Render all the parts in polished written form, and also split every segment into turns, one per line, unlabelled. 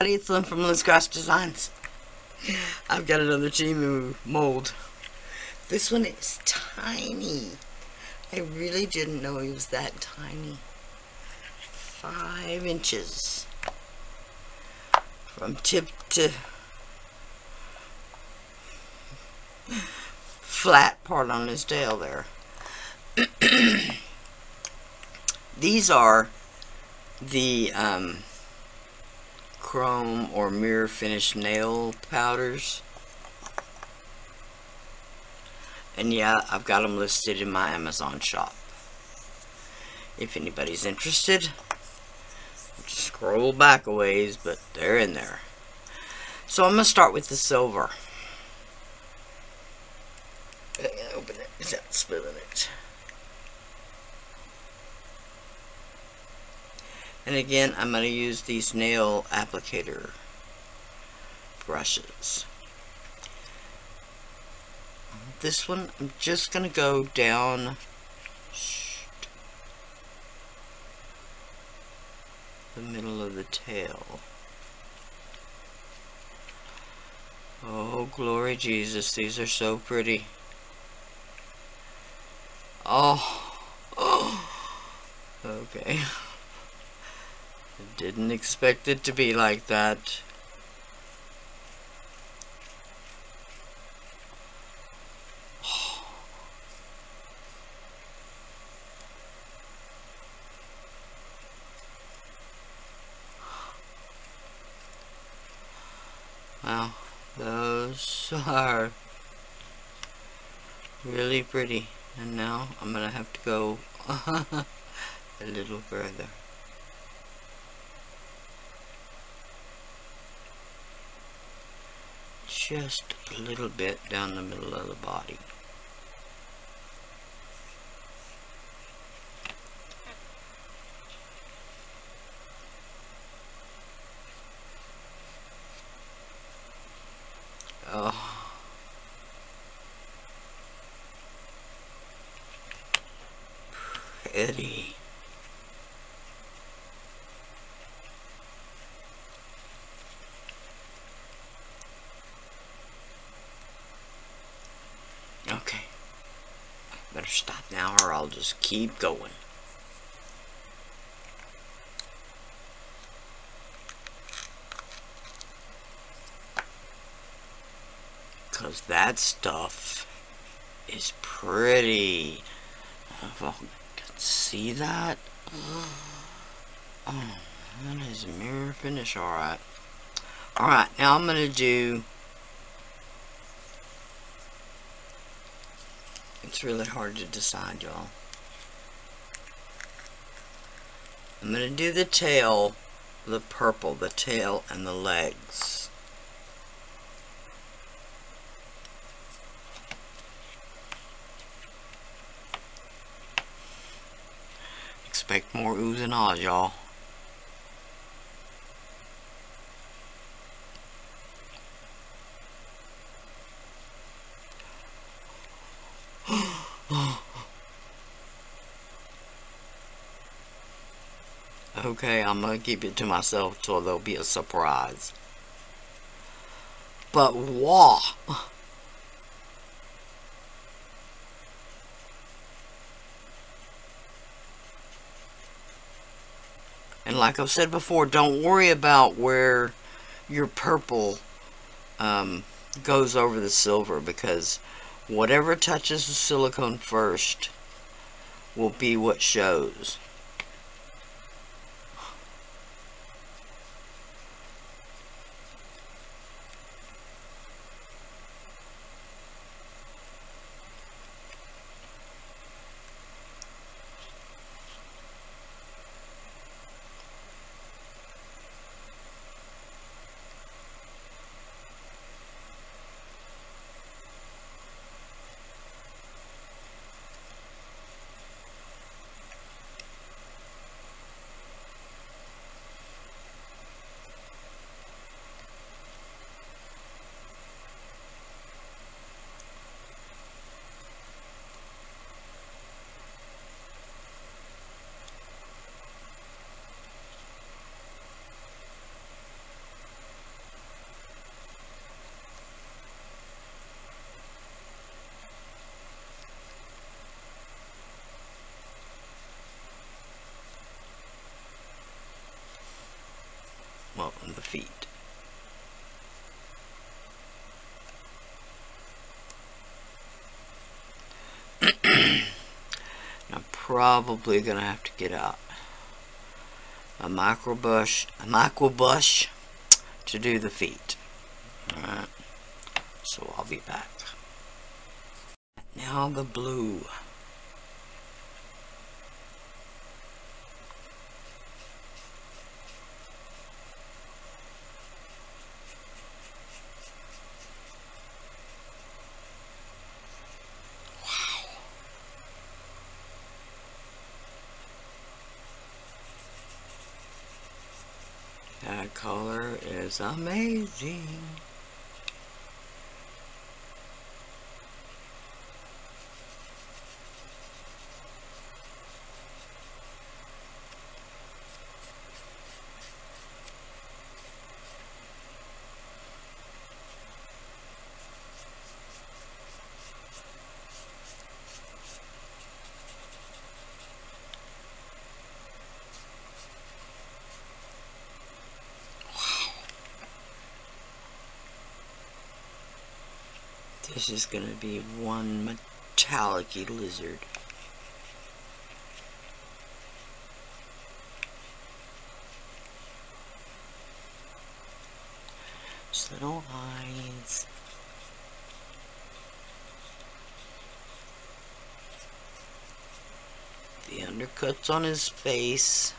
It's Lynn from Lynn's Craft Designs. I've got another Timu mold. This one is tiny. I really didn't know he was that tiny. 5 inches from tip to flat part on his tail there. These are the chrome or mirror finish nail powders, and yeah, I've got them listed in my Amazon shop. If anybody's interested, just scroll back a ways, but they're in there. So I'm going to start with the silver. I'm going to open it without spilling it. And again, I'm going to use these nail applicator brushes. This one, I'm just going to go down the middle of the tail. Oh, glory Jesus, these are so pretty. Oh, okay. I didn't expect it to be like that. Wow, those are really pretty. And now I'm gonna have to go a little further. Just a little bit down the middle of the body. Oh, pretty. Okay, better stop now or I'll just keep going. Because that stuff is pretty. If I can see that. Oh, that is mirror finish. Alright. Alright, now I'm going to do... It's really hard to decide, y'all. I'm going to do the tail, the purple, the tail and the legs. Expect more oohs and ahs, y'all. Okay, I'm gonna keep it to myself till there'll be a surprise. But wow! And like I've said before, don't worry about where your purple goes over the silver, because whatever touches the silicone first will be what shows. on the feet. I'm probably gonna have to get out a micro brush to do the feet. Alright, so I'll be back. Now the blue. That color is amazing. This is going to be one metallic-y lizard. Just little eyes. The undercuts on his face.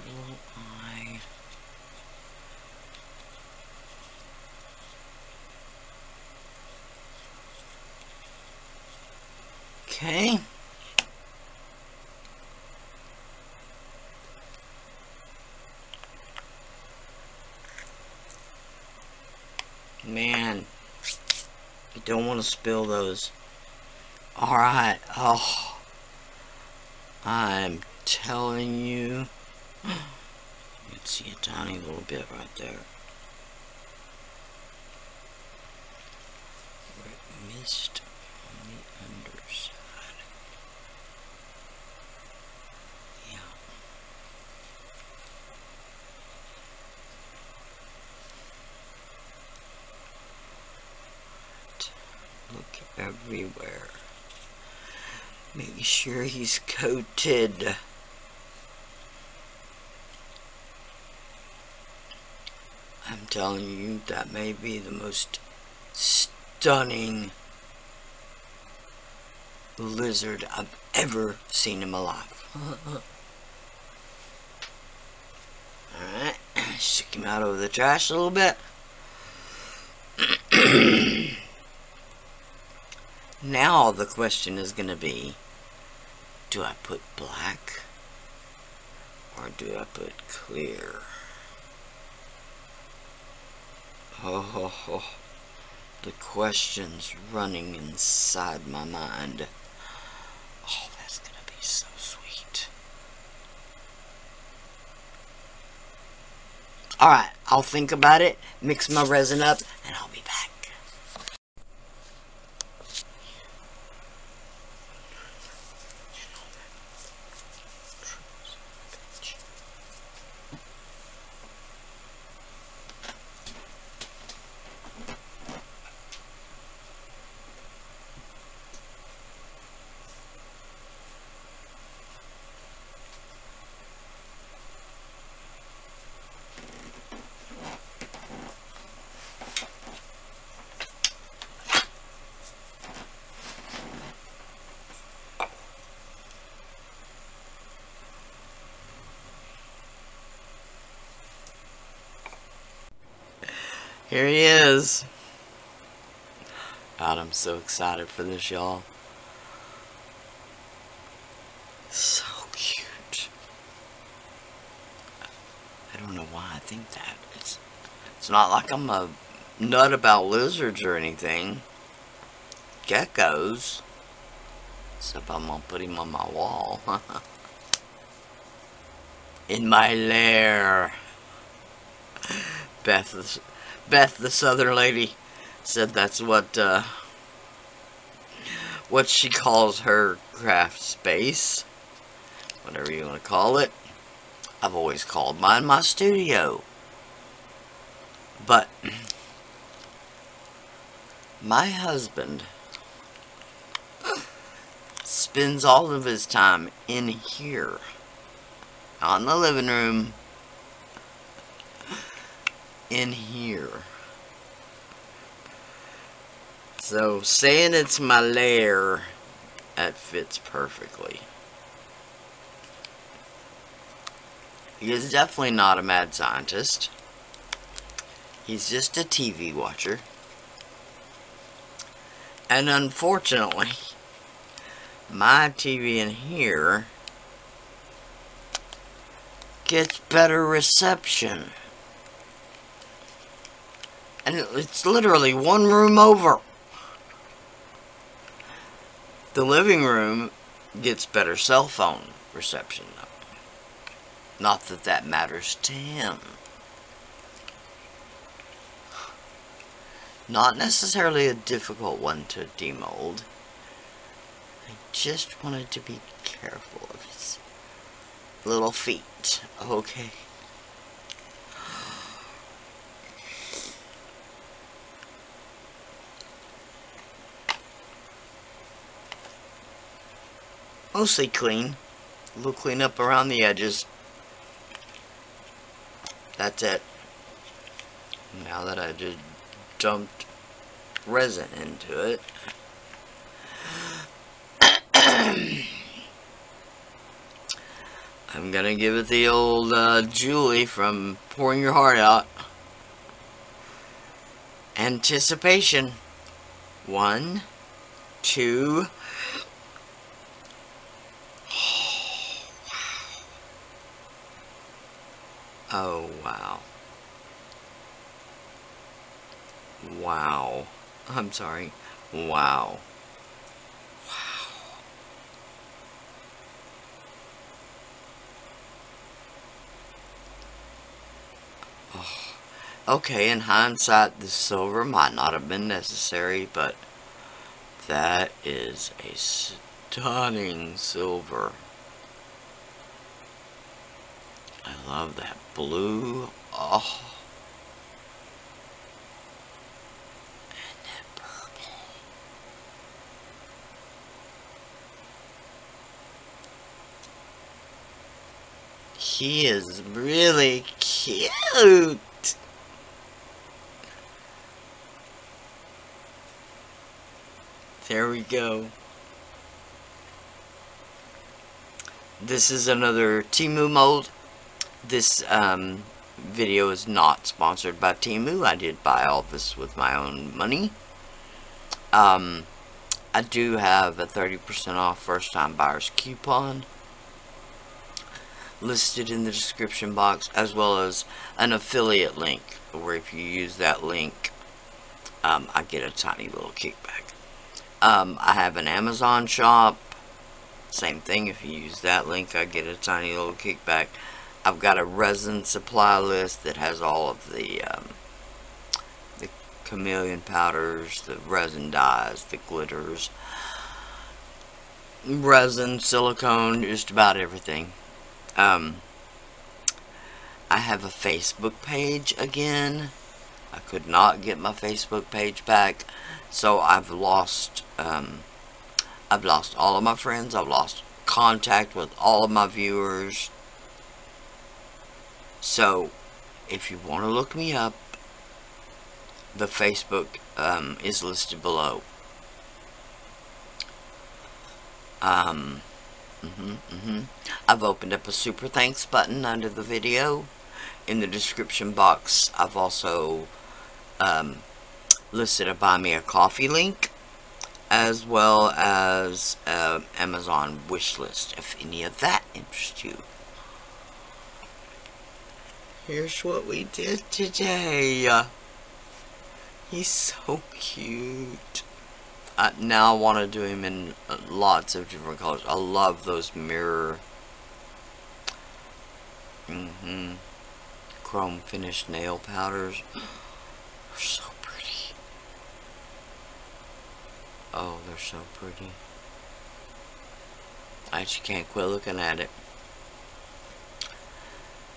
Little eye. Okay. Man, you don't want to spill those. Alright. Oh, I'm telling you. You can see a tiny little bit right there. Where it missed on the underside. Yeah. Look everywhere. Make sure he's coated. I'm telling you, that may be the most stunning lizard I've ever seen in my life. Alright, stick him out over the trash a little bit. Now the question is going to be, do I put black or do I put clear? Oh, the question's running inside my mind. Oh, that's going to be so sweet. Alright, I'll think about it, mix my resin up, and I'll be back. Here he is. God, I'm so excited for this, y'all. So cute. I don't know why I think that. It's not like I'm a nut about lizards or anything. Geckos. Except I'm gonna put him on my wall. In my lair. Beth, the southern lady, said that's what she calls her craft space. Whatever you want to call it. I've always called mine my studio. But my husband spends all of his time in here, on the living room, in here. So saying it's my lair, that fits perfectly. He is definitely not a mad scientist. He's just a TV watcher. And unfortunately, my TV in here gets better reception. And it's literally one room over. The living room gets better cell phone reception, though. Not that that matters to him. Not necessarily a difficult one to demold. I just wanted to be careful of his little feet. Okay. Mostly clean. A little clean up around the edges. That's it. Now that I just dumped resin into it, I'm gonna give it the old Julie from Pouring Your Heart Out. Anticipation. 1, 2. Oh, wow. Wow. I'm sorry. Wow. Wow. Oh. Okay, in hindsight, the silver might not have been necessary, but that is a stunning silver. I love that blue. Oh. And that purple. He is really cute. There we go. This is another Temu mold. This video is not sponsored by Temu. I did buy all this with my own money. I do have a 30% off first time buyers coupon listed in the description box, as well as an affiliate link where if you use that link, I get a tiny little kickback. I have an Amazon shop. Same thing, if you use that link, I get a tiny little kickback. I've got a resin supply list that has all of the chameleon powders, the resin dyes, the glitters, resin, silicone, just about everything. I have a Facebook page again. I could not get my Facebook page back, so I've lost all of my friends. I've lost contact with all of my viewers. So, if you want to look me up, the Facebook is listed below. I've opened up a super thanks button under the video. In the description box, I've also listed a buy me a coffee link, as well as Amazon wish list, if any of that interests you. Here's what we did today. He's so cute. Now I want to do him in lots of different colors. I love those mirror Chrome finished nail powders. They're so pretty. Oh, they're so pretty. I just can't quit looking at it.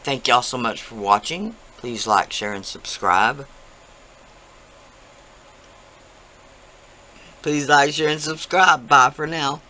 Thank y'all so much for watching. Please like, share, and subscribe. Please like, share, and subscribe. Bye for now.